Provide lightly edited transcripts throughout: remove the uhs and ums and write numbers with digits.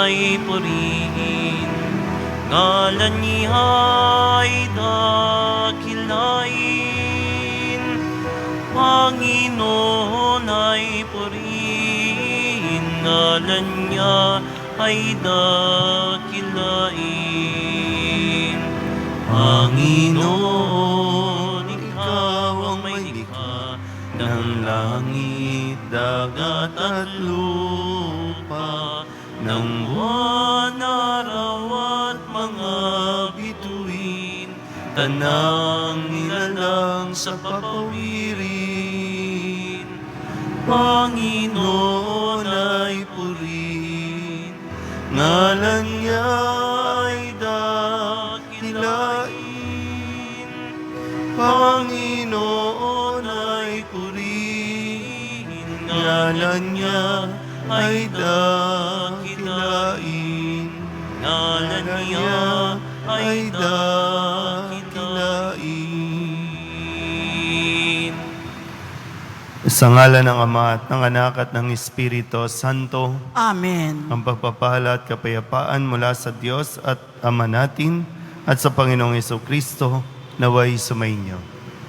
ay purihin, ngalan niya'y dakilain. Panginoon ay purihin, ngalan niya ay dakilain. Panginoon, ikaw ang may likha ng langit, dagat at lupa, ng buwan, araw at mga bituin, tanang nilalang sa papawirin. Panginoon ay purihin, ngalan niya ay dakilain. Panginoon ay purihin, ngalan niya ay dakilain. Ngalan niya ay dakilain. Sa ngalan ng Ama at ng Anak at ng Espiritu Santo. Amen. Ang pagpapala at kapayapaan mula sa Diyos at Ama natin at sa Panginoong Jesucristo naway sumainyo.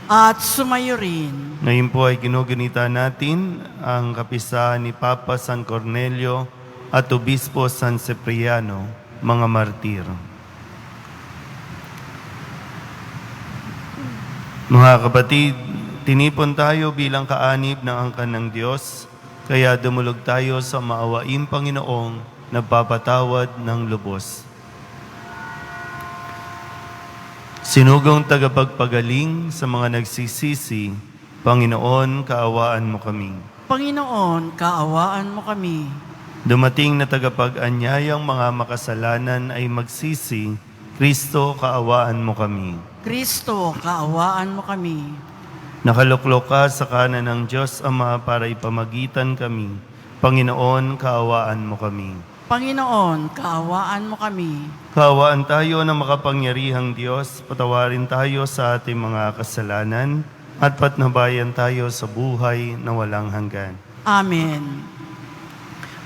At sumayo rin. Ngayon po ay ginugunita natin ang kapisahan ni Papa San Cornelio at Obispo San Cipriano, mga martir. Mga kapatid, tinipon tayo bilang kaanib ng angkan ng Diyos, kaya dumulog tayo sa maawaing Panginoong nagpapatawad ng lubos. Sinugong tagapagpagaling sa mga nagsisisi, Panginoon, kaawaan mo kami. Panginoon, kaawaan mo kami. Dumating na tagapag-anyayang mga makasalanan ay magsisi, Kristo, kaawaan mo kami. Kristo, kaawaan mo kami. Nakaluklok ka sa kanan ng Diyos Ama para ipamagitan kami. Panginoon, kaawaan mo kami. Panginoon, kaawaan mo kami. Kaawaan tayo ng makapangyarihang Diyos, patawarin tayo sa ating mga kasalanan, at patnubayan tayo sa buhay na walang hanggan. Amen.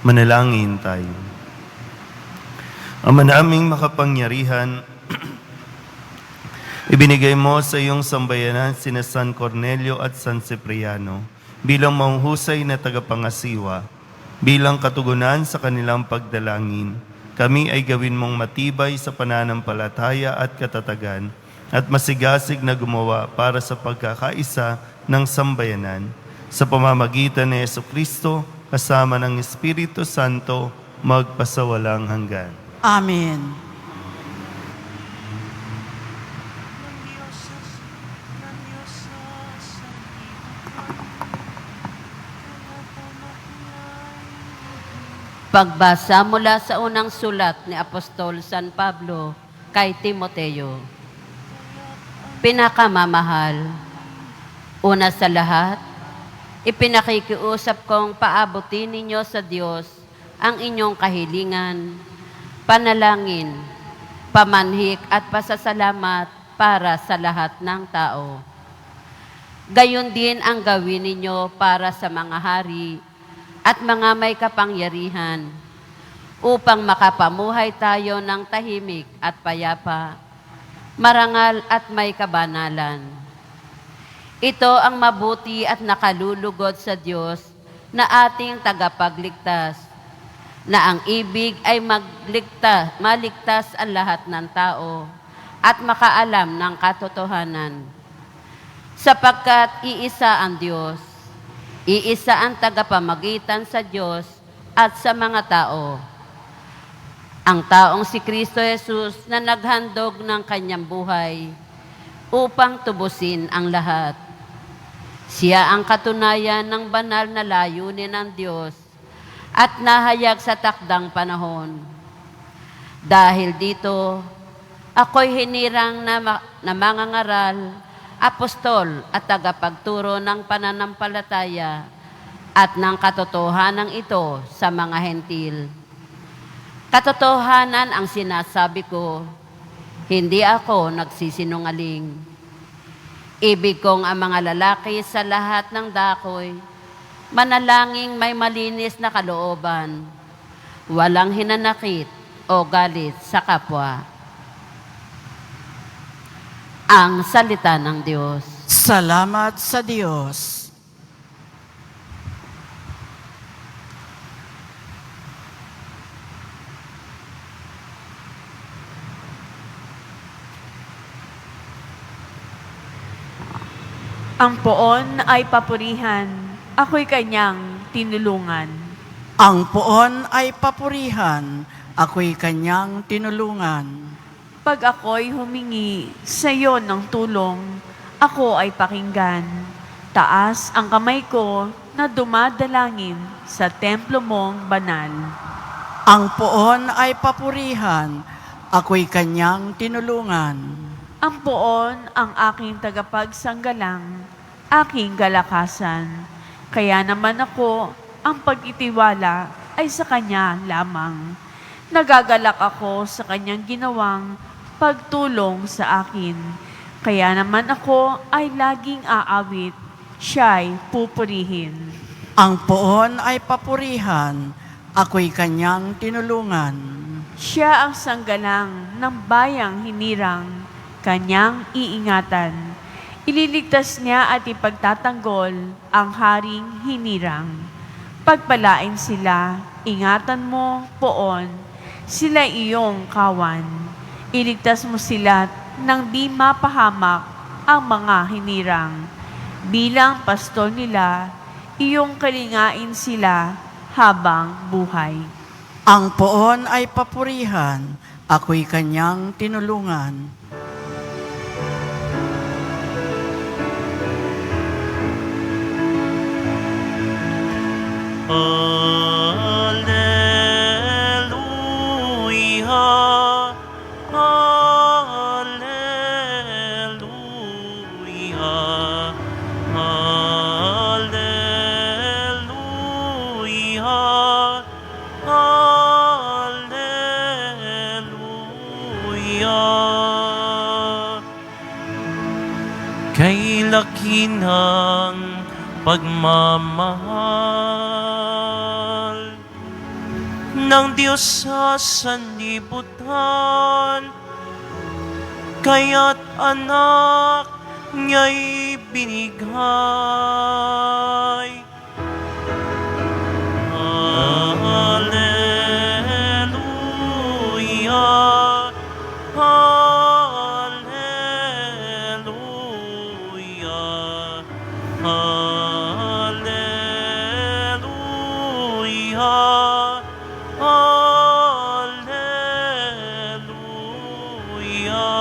Manalangin tayo. Ama naming makapangyarihan, ibinigay mo sa iyong sambayanan sina San Cornelio at San Cipriano bilang mahuhusay na tagapangasiwa, bilang katugunan sa kanilang pagdalangin. Kami ay gawin mong matibay sa pananampalataya at katatagan at masigasig na gumawa para sa pagkakaisa ng sambayanan. Sa pamamagitan ni Jesucristo, kasama ng Espiritu Santo, magpasawalang hanggan. Amen. Pagbasa mula sa unang sulat ni Apostol San Pablo kay Timoteo. Pinakamamahal, una sa lahat, ipinakikiusap kong paabutin ninyo sa Diyos ang inyong kahilingan, panalangin, pamanhik at pasasalamat para sa lahat ng tao. Gayon din ang gawin ninyo para sa mga hari at mga may kapangyarihan, upang makapamuhay tayo ng tahimik at payapa, marangal at may kabanalan. Ito ang mabuti at nakalulugod sa Diyos na ating tagapagligtas, na ang ibig ay maligtas ang lahat ng tao at makaalam ng katotohanan. Sapagkat iisa ang Diyos, iisa ang tagapamagitan sa Diyos at sa mga tao. Ang taong si Kristo Jesus na naghandog ng kanyang buhay upang tubusin ang lahat. Siya ang katunayan ng banal na layunin ng Diyos at nahayag sa takdang panahon. Dahil dito, ako'y hinirang na mangangaral, apostol at tagapagturo ng pananampalataya at ng katotohanan ito sa mga hentil. Katotohanan ang sinasabi ko, hindi ako nagsisinungaling. Ibig kong ang mga lalaki sa lahat ng dakoy, manalangin may malinis na kalooban, walang hinanakit o galit sa kapwa. Ang salita ng Diyos. Salamat sa Diyos. Ang poon ay papurihan, ako'y kanyang tinulungan. Ang poon ay papurihan, ako'y kanyang tinulungan. Pag ako'y humingi sa iyo ng tulong, ako ay pakinggan. Taas ang kamay ko na dumadalangin sa templo mong banal. Ang poon ay papurihan, ako'y kanyang tinulungan. Ang poon ang aking tagapagsanggalang, aking galakasan. Kaya naman ako, ang pagtitiwala ay sa kanya lamang. Nagagalak ako sa kanyang ginawang pagtulong sa akin. Kaya naman ako ay laging aawit, siya'y pupurihin. Ang poon ay papurihan, ako'y kanyang tinulungan. Siya ang sanggalang ng bayang hinirang, kanyang iingatan. Ililigtas niya at ipagtatanggol ang haring hinirang. Pagpalain sila, ingatan mo, poon, sila iyong kawan. Iligtas mo sila nang di mapahamak ang mga hinirang. Bilang pastol nila, iyong kalingain sila habang buhay. Ang poon ay papurihan, ako'y kanyang tinulungan. Alleluia, Alleluia, Alleluia, Alleluia. Kay laki ng pagmamahal ng Diyos sa sanlibutan, kaya't anak niya'y binigay. Alleluia, Alleluia, Alleluia, Alleluia.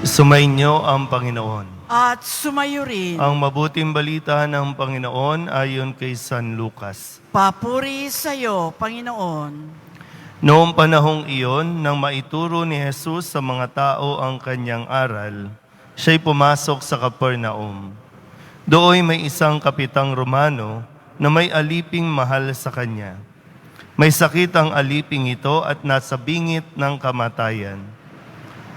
Sumainyo ang Panginoon. At sumayo rin. Ang mabuting balita ng Panginoon ayon kay San Lucas. Papuri sa iyo, Panginoon. Noong panahong iyon, nang maituro ni Jesus sa mga tao ang kanyang aral, siya'y pumasok sa Capernaum. Dooy may isang kapitang Romano na may aliping mahal sa kanya. May sakit ang aliping ito at nasa bingit ng kamatayan.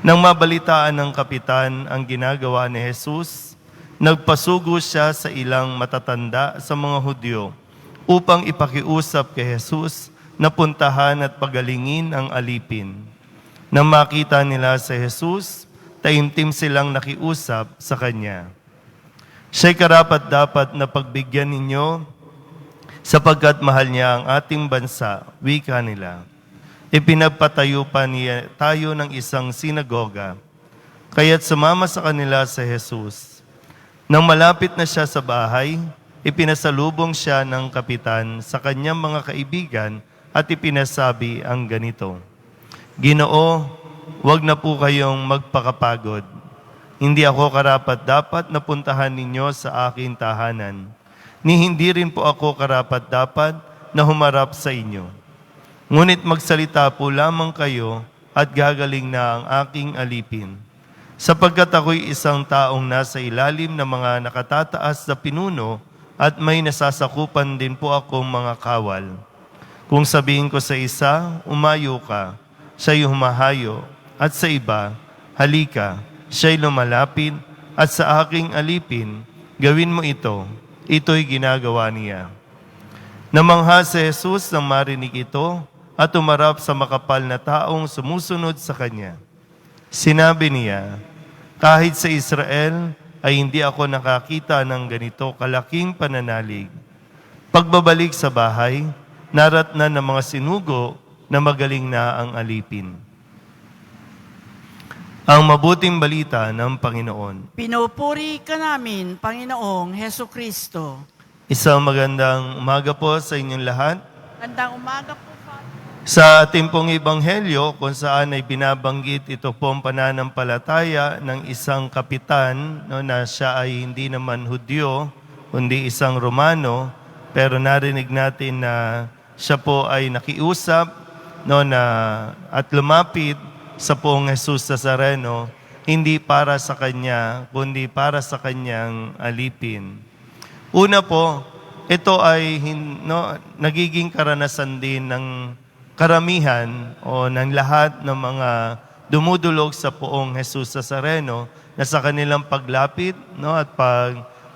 Nang mabalitaan ng kapitan ang ginagawa ni Jesus, nagpasugo siya sa ilang matatanda sa mga Hudyo upang ipakiusap kay Jesus na puntahan at pagalingin ang alipin. Nang makita nila si Jesus, taimtim silang nakiusap sa kanya. Siya'y karapat-dapat na pagbigyan ninyo sapagkat mahal niya ang ating bansa, wika nila. Ipinagpatayo pa niya tayo ng isang sinagoga, kaya't sumama sa kanila si Jesus. Nang malapit na siya sa bahay, ipinasalubong siya ng kapitan sa kanyang mga kaibigan at ipinasabi ang ganito, "Ginoo, huwag na po kayong magpakapagod. Hindi ako karapat-dapat na puntahan ninyo sa aking tahanan, ni hindi rin po ako karapat-dapat na humarap sa inyo. Ngunit magsalita po lamang kayo at gagaling na ang aking alipin. Sapagkat ako'y isang taong nasa ilalim ng mga nakatataas na pinuno at may nasasakupan din po akong mga kawal. Kung sabihin ko sa isa, umayo ka, siya'y humahayo, at sa iba, halika, siya'y lumalapit, at sa aking alipin, gawin mo ito. Ito'y ginagawa niya. Namangha si Jesus nang marinig ito at umarap sa makapal na taong sumusunod sa kanya. Sinabi niya, kahit sa Israel ay hindi ako nakakita ng ganito kalaking pananalig. Pagbabalik sa bahay, naratnan ng mga sinugo na magaling na ang alipin. Ang mabuting balita ng Panginoon. Pinupuri ka namin, Panginoong Heso Kristo. Isang magandang umaga po sa inyong lahat. Gandang umaga po, Father. Sa ating pong ebanghelyo, kung saan ay binabanggit ito pong pananampalataya ng isang kapitan, no, na siya ay hindi naman Hudyo, kundi isang Romano, pero narinig natin na siya po ay nakiusap, no, at lumapit sa poong Jesus Nazareno, hindi para sa kanya, kundi para sa kanyang alipin. Una po, ito ay nagiging karanasan din ng karamihan o ng lahat ng mga dumudulog sa poong Jesus Nazareno na sa kanilang paglapit, no, at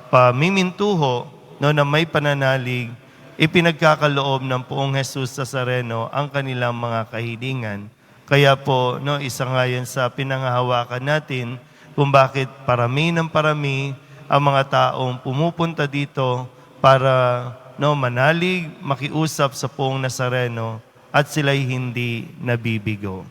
pamimintuho, no, na may pananalig, ipinagkakaloob ng poong Jesus Nazareno ang kanilang mga kahilingan. Kaya po, no, isa nga yan sa pinanghahawakan natin kung bakit parami ng parami ang mga taong pumupunta dito para, no, manalig, makiusap sa poong Nazareno at sila'y hindi nabibigo.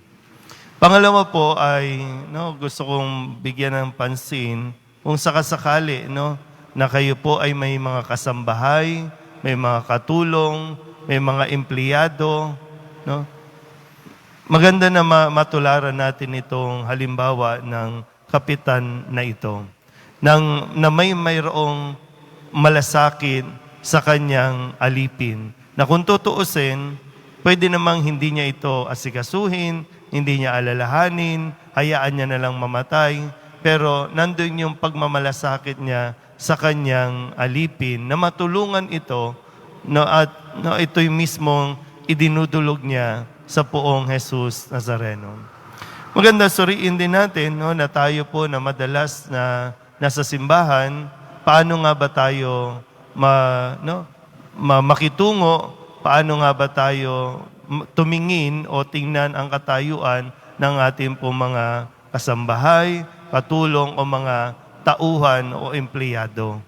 Pangalawa po ay, no, gusto kong bigyan ng pansin kung sakasakali, no, na kayo po ay may mga kasambahay, may mga katulong, may mga empleyado, no? Maganda na matularan natin itong halimbawa ng kapitan na ito. Na mayroong malasakit sa kanyang alipin. Na kung tutuusin, pwede namang hindi niya ito asikasuhin, hindi niya alalahanin, hayaan niya na lang mamatay. Pero nandun yung pagmamalasakit niya sa kanyang alipin na matulungan ito, no, at no, ito'y mismong idinudulog niya sa poong Jesus Nazareno. Maganda suriin din natin, no, na tayo po na madalas na nasa simbahan, paano nga ba tayo makitungo, paano nga ba tayo tumingin o tingnan ang katayuan ng ating po mga kasambahay, katulong o mga tauhan o empleyado.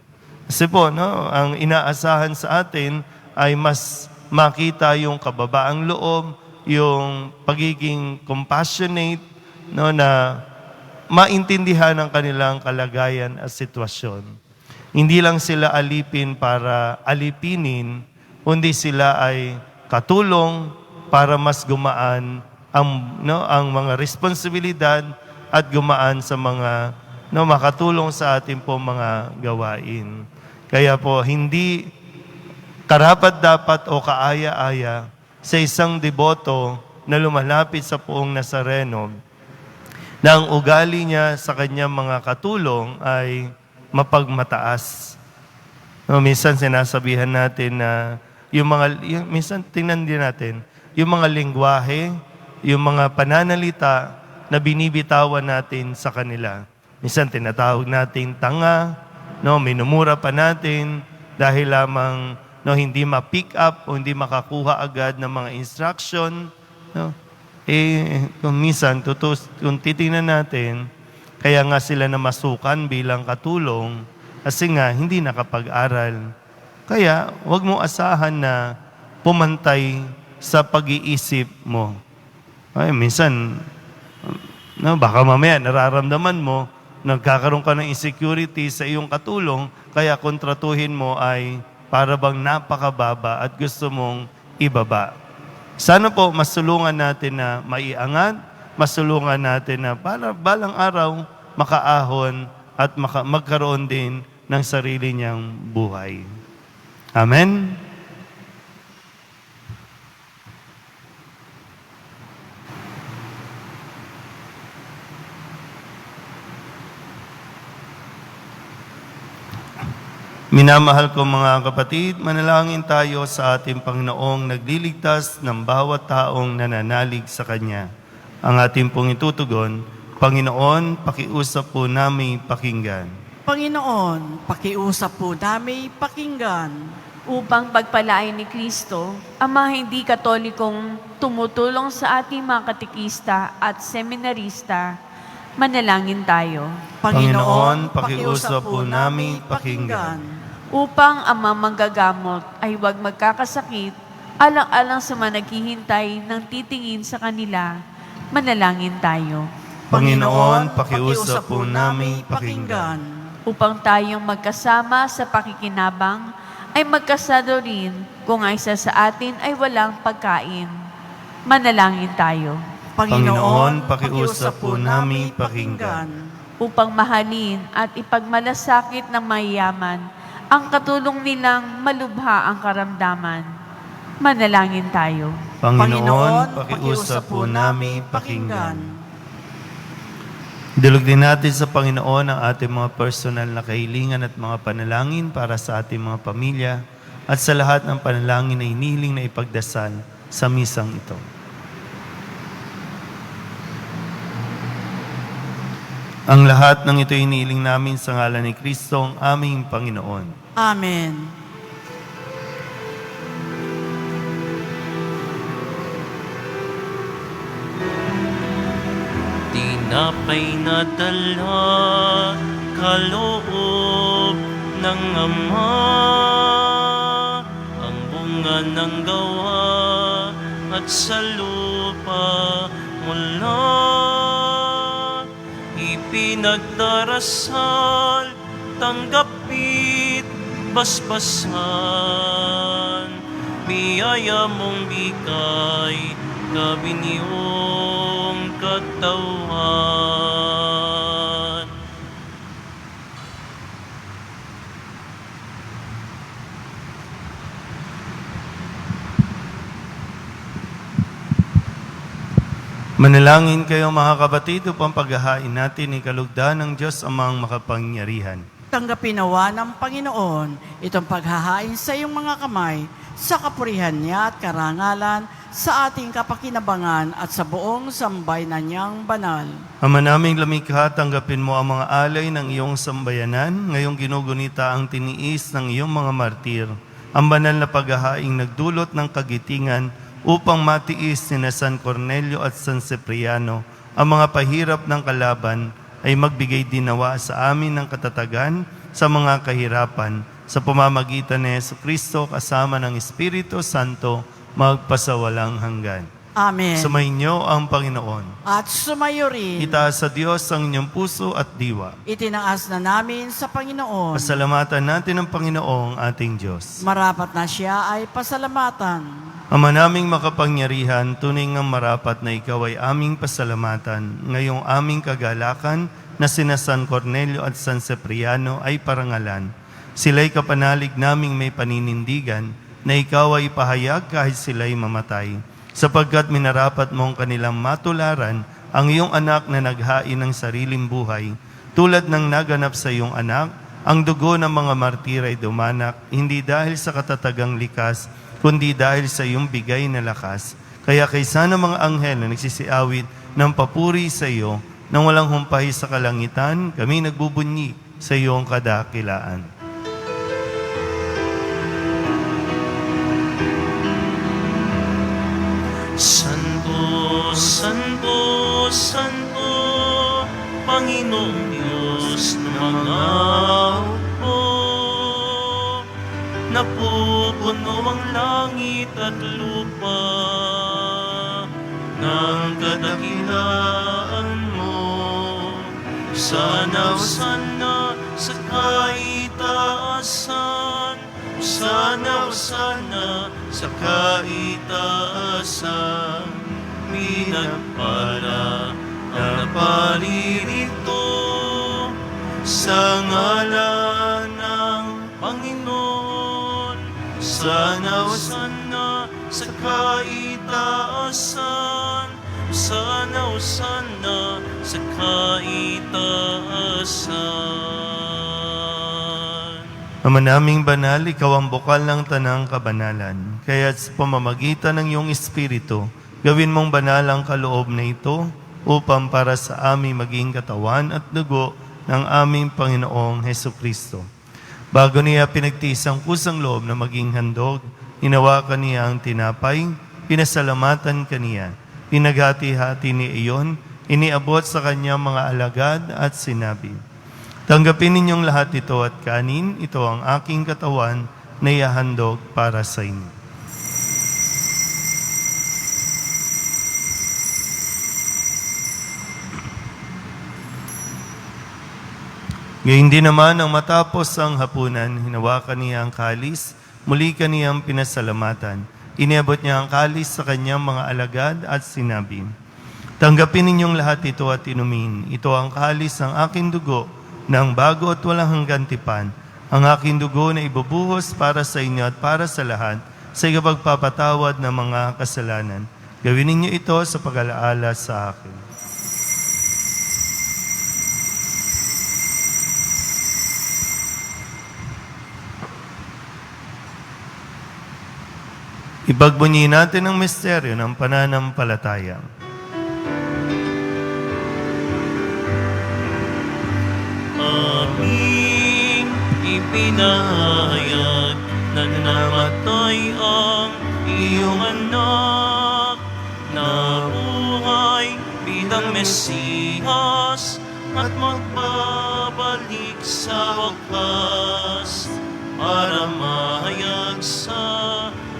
Kasi po, no, ang inaasahan sa atin ay mas makita yung kababaang loob, yung pagiging compassionate, no, na maintindihan ang kanilang kalagayan at sitwasyon. Hindi lang sila alipin para alipinin, kundi sila ay katulong para mas gumaan ang mga responsibilidad at gumaan sa mga makatulong sa ating po mga gawain. Kaya po, hindi karapat-dapat o kaaya-aya sa isang deboto na lumalapit sa poong Nazareno na ang ugali niya sa kanyang mga katulong ay mapagmataas. No, minsan sinasabihan natin na minsan tingnan din natin, yung mga lengguwahe, yung mga pananalita na binibitawan natin sa kanila. Minsan tinatawag natin tanga, no, minumura pa natin dahil lamang hindi ma-pick up o hindi makakuha agad ng mga instruction, no? Kung minsan, kung titingnan natin, kaya nga sila namasukan bilang katulong kasi nga hindi nakapag-aral. Kaya huwag mo asahan na pumantay sa pag-iisip mo. Ay, minsan, baka mamaya nararamdaman mo, nagkakaroon ka ng insecurity sa iyong katulong, kaya kontratuhin mo ay para bang napakababa at gusto mong ibaba. Sana po masulungan natin na maiangat, masulungan natin na para balang araw makaahon at magkaroon din ng sarili niyang buhay. Amen? Minamahal ko mga kapatid, manalangin tayo sa ating Panginoong nagliligtas ng bawat taong nananalig sa Kanya. Ang ating pong itutugon, Panginoon, pakiusap po namin pakinggan. Panginoon, pakiusap po namin pakinggan. upang pagpalain ni Kristo ang mga hindi katolikong tumutulong sa ating mga katekista at seminarista, manalangin tayo. Panginoon, pakiusap po namin pakinggan. Upang ang mga manggagamot ay huwag magkakasakit, alang-alang sa mga naghihintay ng titingin sa kanila, manalangin tayo. Panginoon, pakiusap po namin pakinggan. Upang tayong magkasama sa pakikinabang, ay magkasado rin kung ang isa sa atin ay walang pagkain. Manalangin tayo. Panginoon, pakiusap po namin pakinggan. Upang mahalin at ipagmalasakit ng mayayaman ang katulong nilang malubha ang karamdaman. Manalangin tayo. Panginoon, pakiusap po namin pakinggan. Dilog din natin sa Panginoon ang ating mga personal na kahilingan at mga panalangin para sa ating mga pamilya at sa lahat ng panalangin na hinihiling na ipagdasal sa misang ito. Ang lahat ng ito hinihiling namin sa ngalan ni Kristo, ang aming Panginoon. Amen. Tinapay na dala, kaloob ng Ama, ang bunga ng gawa at sa lupa mula. Ipinagdarasal, tanggapit, basbasan, biyaya mong bigay, kabiniyong katawan. Manalangin kayo mga kapatid upang paghahain natin ni kalugdan ng Diyos amang makapangyarihan. Tanggapin nawa ng Panginoon itong paghahain sa iyong mga kamay sa kapurihan niya at karangalan sa ating kapakinabangan at sa buong sambayanan niyang banal. Ama naming lumikha, tanggapin mo ang mga alay ng iyong sambayanan, ngayong ginugunita ang tiniis ng iyong mga martir, ang banal na paghahaing nagdulot ng kagitingan upang matiis ni San Cornelio at San Cipriano ang mga pahirap ng kalaban, ay magbigay dinawa sa amin ng katatagan sa mga kahirapan sa pamamagitan ni Jesucristo kasama ng Espiritu Santo magpasawalang hanggan. Amen. Sumainyo ang Panginoon. At sumayo rin, Itaas sa Diyos ang inyong puso at diwa. itinaas na namin sa Panginoon. Pasalamatan natin ang Panginoong ating Diyos. Marapat na siya ay pasalamatan. Ama naming makapangyarihan, tunay ngang marapat na ikaw ay aming pasalamatan. Ngayong aming kagalakan na sina San Cornelio at San Cipriano ay parangalan. Sila'y kapanalig naming may paninindigan na ikaw ay pahayag kahit sila'y mamatay. Sapagkat minarapat mong kanilang matularan ang iyong anak na naghain ng sariling buhay. Tulad ng naganap sa iyong anak, ang dugo ng mga martir ay dumanak, hindi dahil sa katatagang likas, kundi dahil sa iyong bigay na lakas. Kaya kaysa ng mga anghel na nagsisiawit ng papuri sa iyo, nang walang humpay sa kalangitan, kami nagbubunyi sa iyong kadakilaan. Santo, Santo, Santo, Panginoong Diyos ng mga hukbo, napupuno ang langit at lupa ng kadakilaan mo. Sana, sana sa kaitaasan, sana, sana sa kaitaasan, pinagpala ang naparirito sa ngalan ng Panginoon. Sana, sana sa kaitaasan, sana, sana sa kaitaasan. Ama naming banal, ikaw ang bukal ng tanang kabanalan. Kaya sa pamamagitan ng iyong Espiritu, gawin mong banal ang kaloob na ito upang para sa aming maging katawan at dugo ng aming Panginoong Hesukristo. Bago niya pinagtiis ang kusang loob na maging handog, hinawakan niya ang tinapay, pinasalamatan kaniya, pinaghati-hati ni iyon, iniabot sa kanyang mga alagad at sinabi, "Tanggapin ninyong lahat ito at kanin, ito ang aking katawan na ihahandog para sa inyo." Gayun din naman ang matapos ang hapunan, hinawakan niya ang kalis, muli kaniyang pinasalamatan. Iniabot niya ang kalis sa kanyang mga alagad at sinabi, "Tanggapin ninyong lahat ito at inumin. Ito ang kalis ng aking dugo ng bago at walang hanggang tipan. Ang aking dugo na ibubuhos para sa inyo at para sa lahat sa ikapagpapatawad ng mga kasalanan. Gawin ninyo ito sa pag-alaala sa akin." Ipagbunyi natin ang misteryo ng pananampalataya. Aming ipinahayag na namatay ang iyong anak, na buhay bilang Mesiyas at magbabalik sa wakas para mahayag sa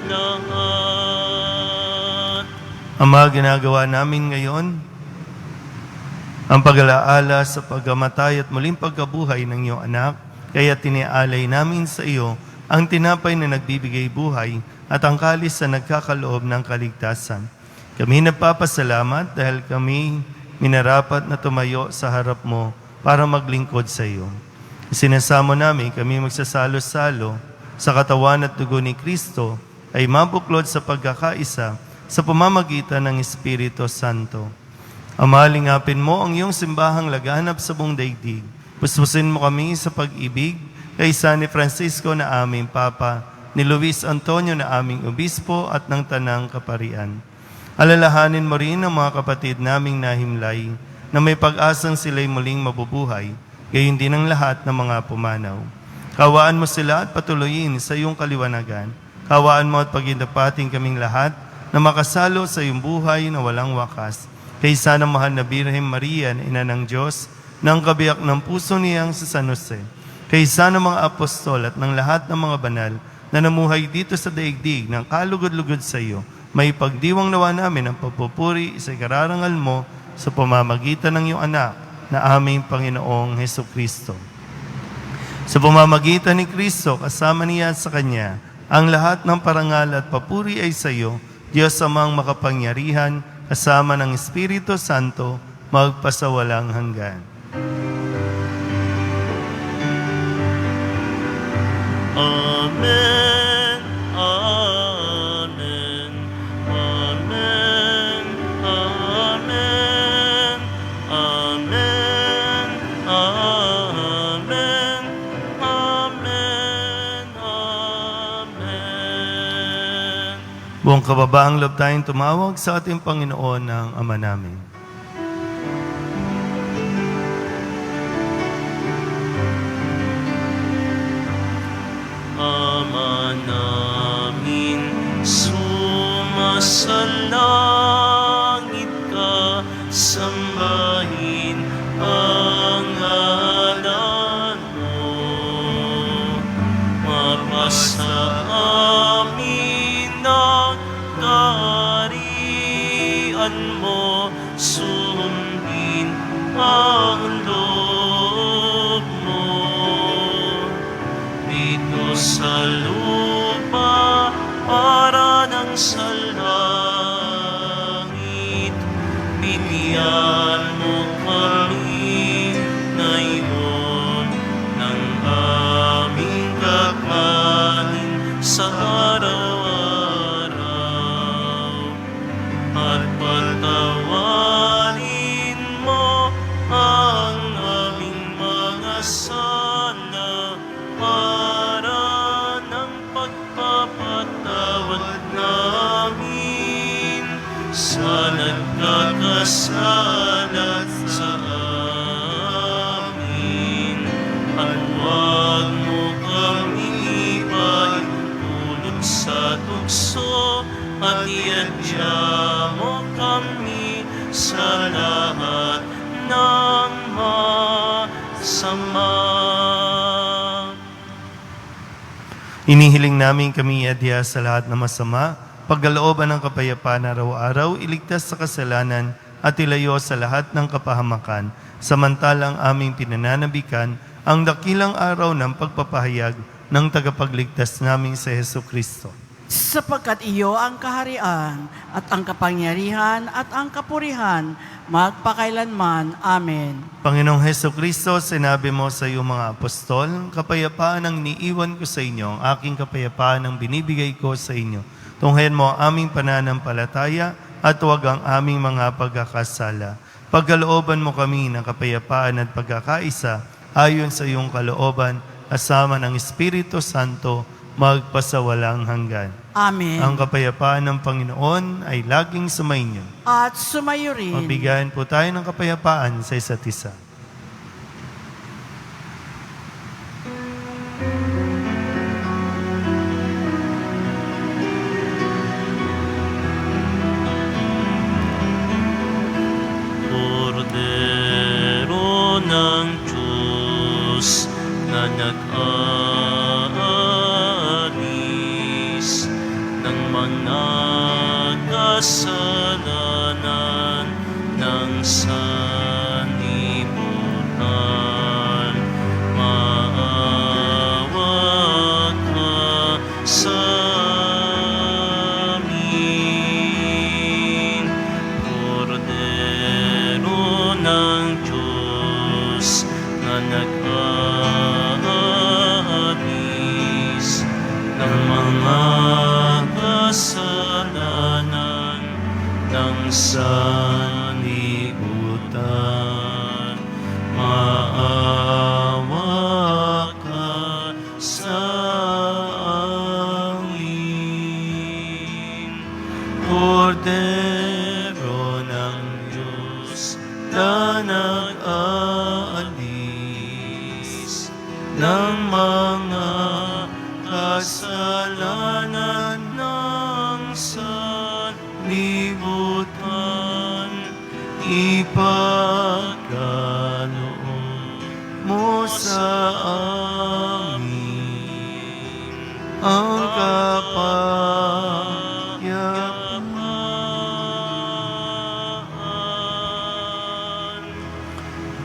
lahat. Ama, ginagawa namin ngayon ang pag-alaala sa pagkamatay at muling pagkabuhay ng iyong anak, kaya tinialay namin sa iyo ang tinapay na nagbibigay buhay at ang kalis na nagkakaloob ng kaligtasan. Kami nagpapasalamat dahil kami minarapat na tumayo sa harap mo para maglingkod sa iyo. Sinasamo namin kami magsasalo-salo sa katawan at dugo ni Kristo ay mabuklod sa pagkakaisa sa pamamagitan ng Espiritu Santo. Ama, lingapin mo ang iyong simbahang laganap sa buong daigdig. Puspusin mo kami sa pag-ibig kaysa ni Francisco na aming Papa, ni Luis Antonio na aming Obispo at ng Tanang Kaparian. Alalahanin mo rin ang mga kapatid naming nahimlay na may pag-asang sila'y muling mabubuhay, gayon din ang lahat ng mga pumanaw. Kawaan mo sila at patuloyin sa iyong kaliwanagan. Kawaan mo at pagindapating kaming lahat na makasalo sa iyong buhay na walang wakas. Kaysa ng mahal na Birhen Maria, Ina ng Diyos, ng kabiyak ng puso niyang sa San Jose. Kaysa ng mga apostol at ng lahat ng mga banal na namuhay dito sa daigdig ng kalugod-lugod sa iyo, may pagdiwang nawa namin ang pagpupuri sa ikararangal mo sa pamamagitan ng iyong anak na aming Panginoong Hesukristo. Sa pamamagitan ni Kristo, kasama niya sa Kanya, ang lahat ng parangal at papuri ay sa iyo, Diyos amang makapangyarihan, kasama ng Espiritu Santo, magpasawalang hanggan. Amen, amen, amen, amen, amen, amen, amen, amen. Buong kababaang loob tayong tumawag sa ating Panginoon ng Ama namin. Ama namin, sumasalangit ka, sambahin ang ngalan mo. Mapasa amin ang kaharian mo, sundin ang loob mo. Dito sa lupa para ng sa langit, bigyan mo kami ngayon ng aming kakanin sa araw-araw, at patawarin mo ang aming mga sala para ng pagpapatawad namin sa nagkakasalat sa amin. At huwag mo at iadya mo kami sa lahat ng masama. Inihiling namin kami iadya sa lahat ng masama, pagkalooban ng kapayapaan araw-araw, iligtas sa kasalanan at ilayo sa lahat ng kapahamakan, samantalang aming pinananabikan ang dakilang araw ng pagpapahayag ng tagapagligtas naming sa Heso Kristo. Sapagkat iyo ang kaharian at ang kapangyarihan at ang kapurihan magpakailanman. Amen. Panginoong Heso Kristo, sinabi mo sa iyong mga apostol, kapayapaan ang iniiwan ko sa inyo, ang aking kapayapaan ang binibigay ko sa inyo. Tunghayan mo ang aming pananampalataya at huwag ang aming mga pagkakasala. Pagkalooban mo kami ng kapayapaan at pagkakaisa ayon sa iyong kalooban, kasama ng Espiritu Santo, magpasawalang hanggan. Amen. Ang kapayapaan ng Panginoon ay laging sumainyo. At sumayo rin. Magbigyan po tayo ng kapayapaan sa isa't isa. Kordero ng Diyos na nag-aalis ng mga kasalanan ng sanlibutan, maawa ka sa amin. Kordero ng Diyos na nag-aalis ng mga kasalanan ng sanlibutan, maawa ka sa amin. Kordero ng Diyos na nag-aalis ng mga kasalanan ng sanlibutan, ipagkaloob mo sa amin ang kapayapaan.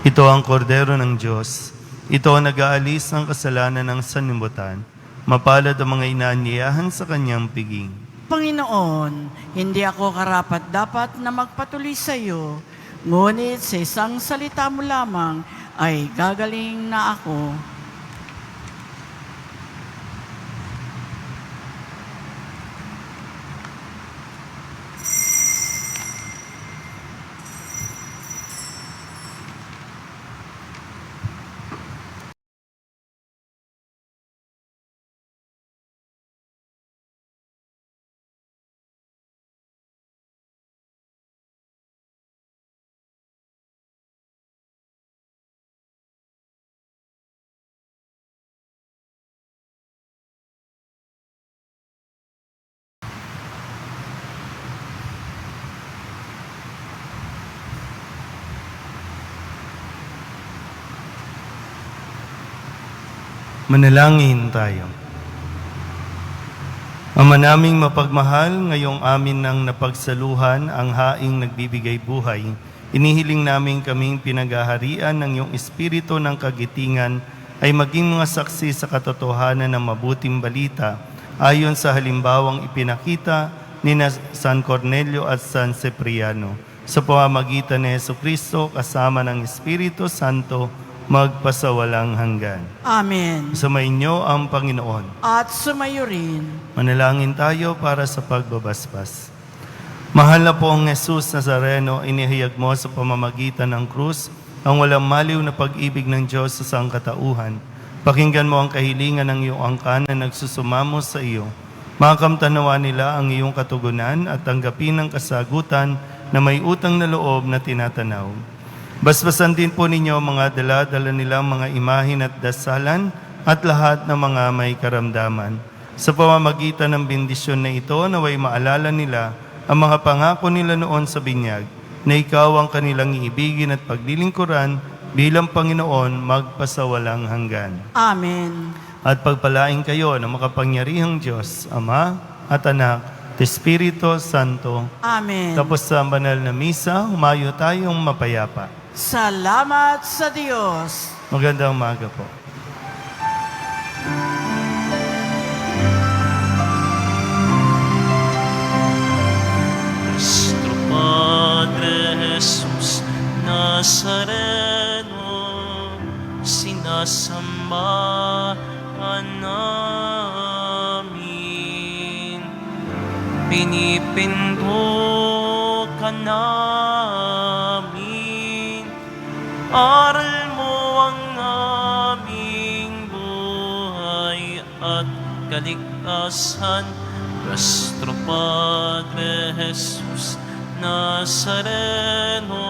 Ito ang kordero ng Diyos. Ito ang nag-aalis ng kasalanan ng sanlibutan. Mapalad ang mga inaanyayahan sa kanyang piging. Panginoon, hindi ako karapat-dapat na magpatuloy sa iyo, ngunit sa isang salita mo lamang ay gagaling na ako. Manalangin tayo. Ama naming mapagmahal, ngayong amin nang napagsaluhan ang haing nagbibigay buhay, inihiling namin kaming pinagaharian ng iyong espiritu ng kagitingan ay maging mga saksi sa katotohanan ng mabuting balita ayon sa halimbawang ipinakita ni San Cornelio at San Cipriano. Sa pamamagitan ni Jesucristo kasama ng Espiritu Santo, magpasawalang hanggan. Amen. Sumainyo ang Panginoon. At sumayo rin. Manalangin tayo para sa pagbabasbas. Mahal na po ang Jesus Nazareno, inihayag mo sa pamamagitan ng krus ang walang maliw na pag-ibig ng Diyos sa sangkatauhan. Pakinggan mo ang kahilingan ng iyong angkan na nagsusumamo sa iyo. Makamtanawa nila ang iyong katugunan at tanggapin ang kasagutan na may utang na loob na tinatanaw. Basbasan din po ninyo mga dala-dala nilang mga imahin at dasalan at lahat ng mga may karamdaman. Sa pamamagitan ng bendisyon na ito, naway maalala nila ang mga pangako nila noon sa binyag, na ikaw ang kanilang iibigin at paglilingkuran bilang Panginoon magpasawalang hanggan. Amen. At pagpalain kayo ng makapangyarihang Diyos, Ama at Anak, at Espiritu Santo. Amen. Tapos sa banal na misa, humayo tayong mapayapa. Salamat sa Diyos. Magandang umaga po. Nuestro Padre Jesus Nazareno, sinasambahan namin. Pinipindot ka namin, aral mo ang aming buhay at kaligtasan. Nuestro Padre Jesus Nazareno,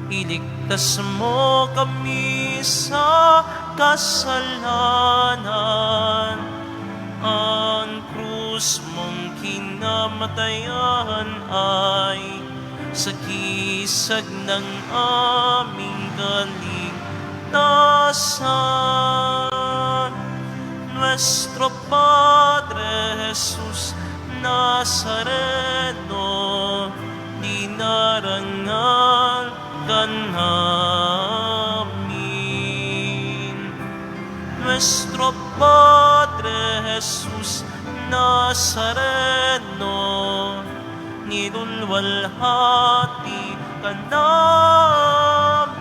iligtas mo kami sa kasalanan. Ang krus mong kinamatayan ay sagisag ng aming kaligtasan. Nuestro Padre Jesus Nazareno, dinarangal ka namin. Nuestro Padre Jesus Nazareno, nilulwalhati ka namin.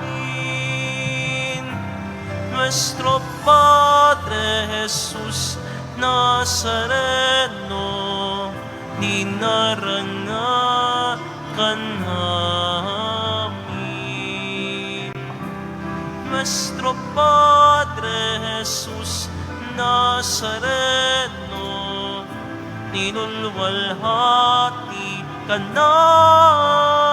Nuestro Padre Jesus Nazareno, dinarangal ka namin. Nuestro Padre Jesus Nazareno, nilulwalhati ka namin.